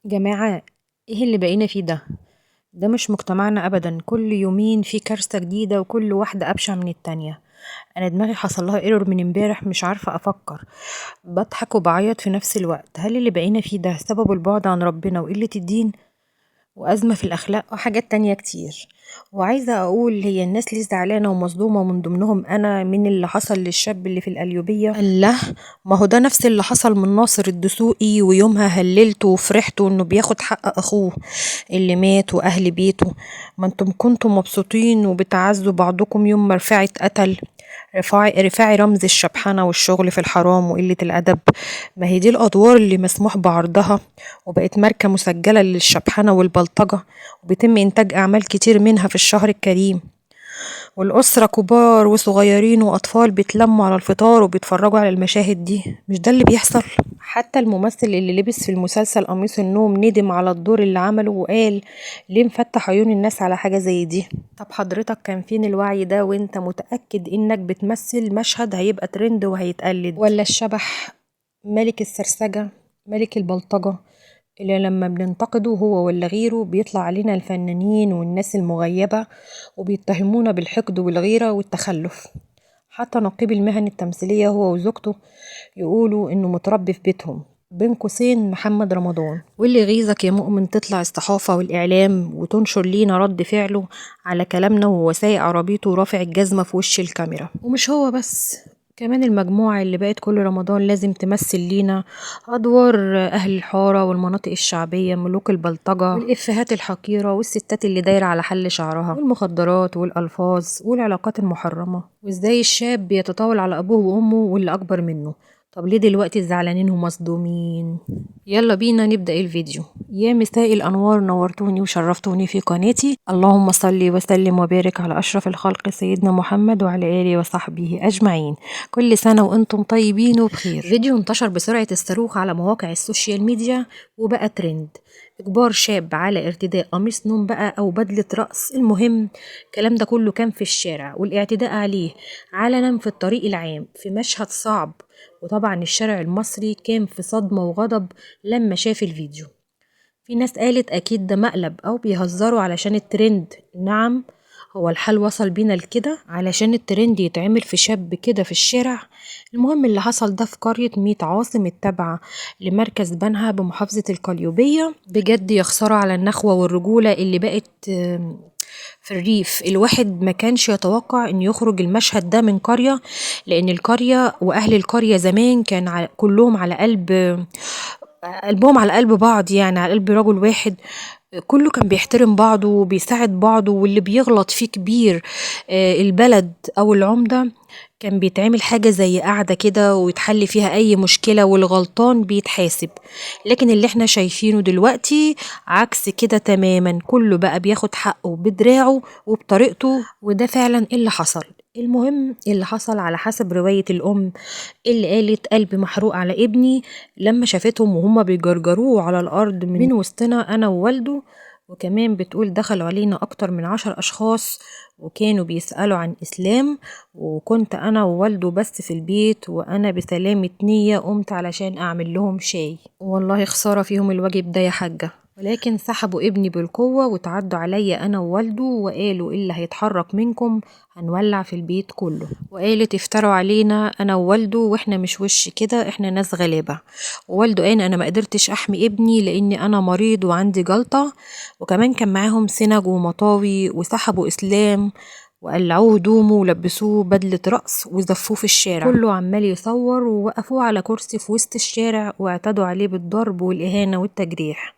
جماعة، ايه اللي بقينا فيه ده مش مجتمعنا ابدا. كل يومين في كارثة جديدة وكل واحدة ابشع من التانية. انا دماغي حصل لها ايرور من امبارح، مش عارفة افكر، بضحك وبعيط في نفس الوقت. هل اللي بقينا فيه ده سببه البعد عن ربنا وقلة الدين وأزمة في الأخلاق وحاجات تانية كتير؟ وعايزة أقول، هي الناس ليه زعلانة ومصدومة ومن ضمنهم أنا من اللي حصل للشاب اللي في القليوبية؟ الله، ما هو ده نفس اللي حصل من ناصر الدسوقي، ويومها هللته وفرحته إنه بياخد حق أخوه اللي مات وأهل بيته. ما انتم كنتم مبسوطين وبتعزوا بعضكم يوم ما رفاعي اتقتل. رفاعي رمز الشبحنة والشغل في الحرام وقلة الأدب. ما هي دي الأدوار اللي مسموح بعرضها، وبقت ماركة مسجلة للشبحنة والبلطجة، وبيتم إنتاج أعمال كتير منها في الشهر الكريم. والأسرة كبار وصغيرين وأطفال بيتلموا على الفطار وبيتفرجوا على المشاهد دي. مش ده اللي بيحصل؟ حتى الممثل اللي لبس في المسلسل قميص النوم ندم على الدور اللي عمله وقال ليه مفتح عيون الناس على حاجة زي دي. طب حضرتك كان فين الوعي ده وانت متأكد انك بتمثل مشهد هيبقى ترند وهيتقلد؟ ولا الشبح ملك السرسجة، ملك البلطجة، اللي لما بننتقده هو ولا غيره بيطلع علينا الفنانين والناس المغيبة وبيتهمونا بالحقد والغيرة والتخلف. حتى نقيب المهن التمثيلية هو وزوجته يقولوا انه متربي في بيتهم، بين قوسين محمد رمضان. واللي يغيظك يا مؤمن تطلع الصحافة والإعلام وتنشر لينا رد فعله على كلامنا وهو سايق عربيته ورافع الجزمة في وش الكاميرا. ومش هو بس، كمان المجموعة اللي بقت كل رمضان لازم تمثل لينا أدوار أهل الحارة والمناطق الشعبية، ملوك البلطجة والإفيهات الحقيرة والستات اللي دايرة على حل شعرها والمخدرات والألفاظ والعلاقات المحرمة، وإزاي الشاب بيتطاول على أبوه وأمه واللي أكبر منه. طب ليه دلوقتي زعلانين ومصدومين؟ يلا بينا نبدأ الفيديو. يا مساء الأنوار، نورتوني وشرفتوني في قناتي. اللهم صل وسلم وبارك على أشرف الخلق سيدنا محمد وعلى آله وصحبه أجمعين. كل سنة وأنتم طيبين وبخير. فيديو انتشر بسرعة الصاروخ على مواقع السوشيال ميديا وبقى ترند. إجبار شاب على ارتداء قميص نوم بقى أو بدلة رأس، المهم الكلام ده كله كان في الشارع، والاعتداء عليه علنا في الطريق العام في مشهد صعب. وطبعا الشارع المصري كان في صدمة وغضب لما شاف الفيديو. في ناس قالت أكيد ده مقلب أو بيهزروا علشان الترند. نعم، هو الحال وصل بينا لكده علشان الترند يتعمل في شاب كده في الشارع. المهم اللي حصل ده في قرية ميت عاصم التابعة لمركز بنها بمحافظة القليوبية. بجد يخسروا على النخوة والرجولة اللي بقت في الريف. الواحد ما كانش يتوقع ان يخرج المشهد ده من قرية، لان القرية واهل القرية زمان كان كلهم على قلبهم على قلب بعض، يعني على قلب رجل واحد. كله كان بيحترم بعضه وبيساعد بعضه، واللي بيغلط فيه كبير البلد او العمدة كان بيتعمل حاجة زي قاعدة كده ويتحل فيها اي مشكلة والغلطان بيتحاسب. لكن اللي احنا شايفينه دلوقتي عكس كده تماما، كله بقى بياخد حقه بدراعه وبطريقته، وده فعلا اللي حصل. المهم اللي حصل على حسب رواية الأم اللي قالت قلبي محروق على ابني لما شافتهم وهما بيجرجروه على الأرض من وسطنا أنا ووالده. وكمان بتقول دخلوا علينا أكتر من 10 أشخاص وكانوا بيسألوا عن إسلام، وكنت أنا ووالده بس في البيت، وأنا بسلامة نية قمت علشان أعمل لهم شاي. والله خسارة فيهم الواجب ده يا حاجة، ولكن سحبوا ابني بالقوة وتعدوا عليا أنا ووالده وقالوا اللي هيتحرك منكم هنولع في البيت كله. وقالت افتروا علينا أنا ووالده واحنا مش وش كده، احنا ناس غلابة. ووالده قال أنا ما قدرتش أحمي ابني لأني أنا مريض وعندي جلطة. وكمان كان معاهم سنج ومطاوي، وسحبوا إسلام وقلعوه هدومه ولبسوه بدلة رأس وزفوه في الشارع. كله عمال يصور، ووقفوه على كرسي في وسط الشارع واعتدوا عليه بالضرب والإهانة والتجريح.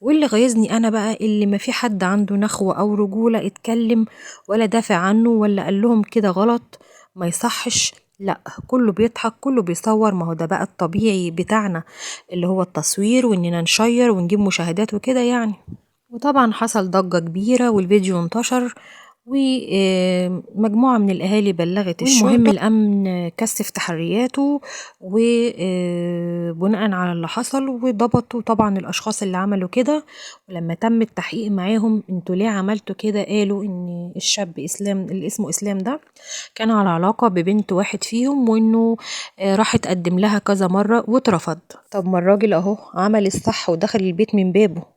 واللي غيظني انا بقى اللي ما في حد عنده نخوة او رجولة اتكلم ولا دافع عنه ولا قال لهم كده غلط ما يصحش. لا، كله بيضحك كله بيصور، ما هو ده بقى الطبيعي بتاعنا اللي هو التصوير واننا نشير ونجيب مشاهدات وكده يعني. وطبعا حصل ضجة كبيرة والفيديو انتشر، ومجموعة من الأهالي بلغت الشرطة، والمهم الأمن كثف تحرياته وبناء على اللي حصل وضبطوا طبعا الأشخاص اللي عملوا كده. ولما تم التحقيق معاهم انتوا ليه عملتوا كده، قالوا ان الشاب إسلام اللي اسمه إسلام ده كان على علاقة ببنت واحد فيهم، وانه راح تقدم لها كذا مرة واترفض. طب ما الراجل اهو عمل الصح ودخل البيت من بابه.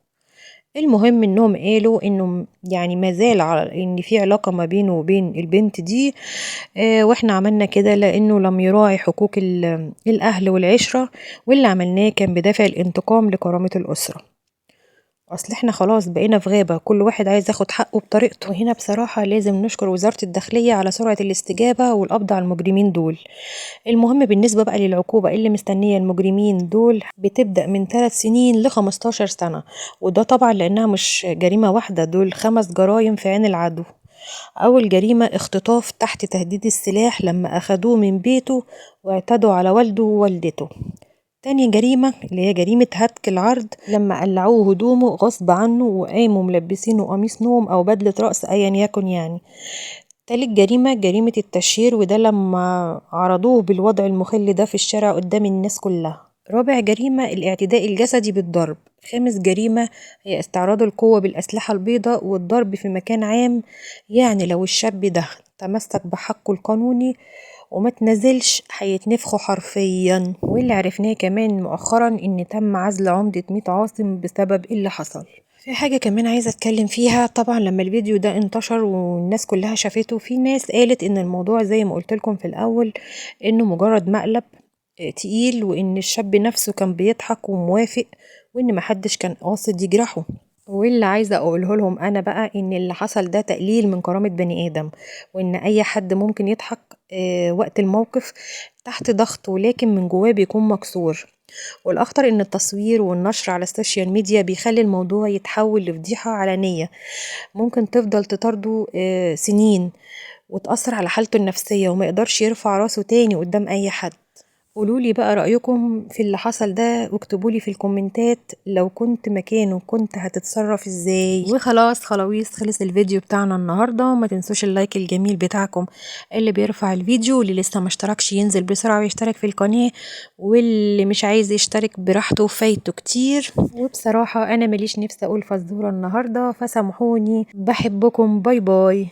المهم انهم قالوا انه يعني مازال على ان في علاقة ما بينه وبين البنت دي، واحنا عملنا كده لانه لم يراعي حقوق الاهل والعشرة، واللي عملناه كان بدافع الانتقام لكرامة الاسرة. اصل احنا خلاص بقينا في غابة، كل واحد عايز ياخد حقه بطريقته. وهنا بصراحة لازم نشكر وزارة الداخلية على سرعة الاستجابة والقبض على المجرمين دول. المهم بالنسبة بقى للعقوبة اللي مستنية المجرمين دول بتبدأ من 3 سنين ل 15 سنة، وده طبعا لأنها مش جريمة واحدة، دول 5 جرائم في عين العدو. أول جريمة اختطاف تحت تهديد السلاح لما أخدوه من بيته واعتدوا على والده ووالدته. تاني جريمة اللي هي جريمة هتك العرض لما قلعوه هدومه غصب عنه وقاموا ملبسينه قميص نوم أو بدلة رأس أيا يكن يعني. تالت جريمة جريمة التشهير، وده لما عرضوه بالوضع المخل ده في الشارع قدام الناس كلها. رابع جريمة الاعتداء الجسدي بالضرب. خامس جريمة هي استعراض القوة بالأسلحة البيضاء والضرب في مكان عام، يعني لو الشاب ده تمسك بحقه القانوني وما تنزلش هيتنفخوا حرفيا. واللي عرفناه كمان مؤخرا ان تم عزل عمدة ميت عاصم بسبب اللي حصل. في حاجة كمان عايزة اتكلم فيها، طبعا لما الفيديو ده انتشر والناس كلها شافته، في ناس قالت ان الموضوع زي ما قلت لكم في الاول انه مجرد مقلب تقيل، وان الشاب نفسه كان بيضحك وموافق، وان محدش كان قاصد يجرحه. واللي عايزة اقوله لهم انا بقى ان اللي حصل ده تقليل من كرامة بني ادم، وان اي حد ممكن يضحك وقت الموقف تحت ضغط، ولكن من جواه بيكون مكسور. والاخطر ان التصوير والنشر على السوشيال ميديا بيخلي الموضوع يتحول لفضيحة علنية ممكن تفضل تطارده سنين، وتأثر على حالته النفسية وما يقدرش يرفع راسه تاني قدام اي حد. قولولي بقى رأيكم في اللي حصل ده، واكتبولي في الكومنتات لو كنت مكانه كنت هتتصرف ازاي. وخلاص خلاويص خلص الفيديو بتاعنا النهاردة، وما تنسوش اللايك الجميل بتاعكم اللي بيرفع الفيديو، واللي لسه ما اشتركش ينزل بسرعة ويشترك في القناة، واللي مش عايز يشترك براحته فايته كتير. وبصراحة انا ماليش نفس اقول فزورة النهاردة فسامحوني، بحبكم، باي باي.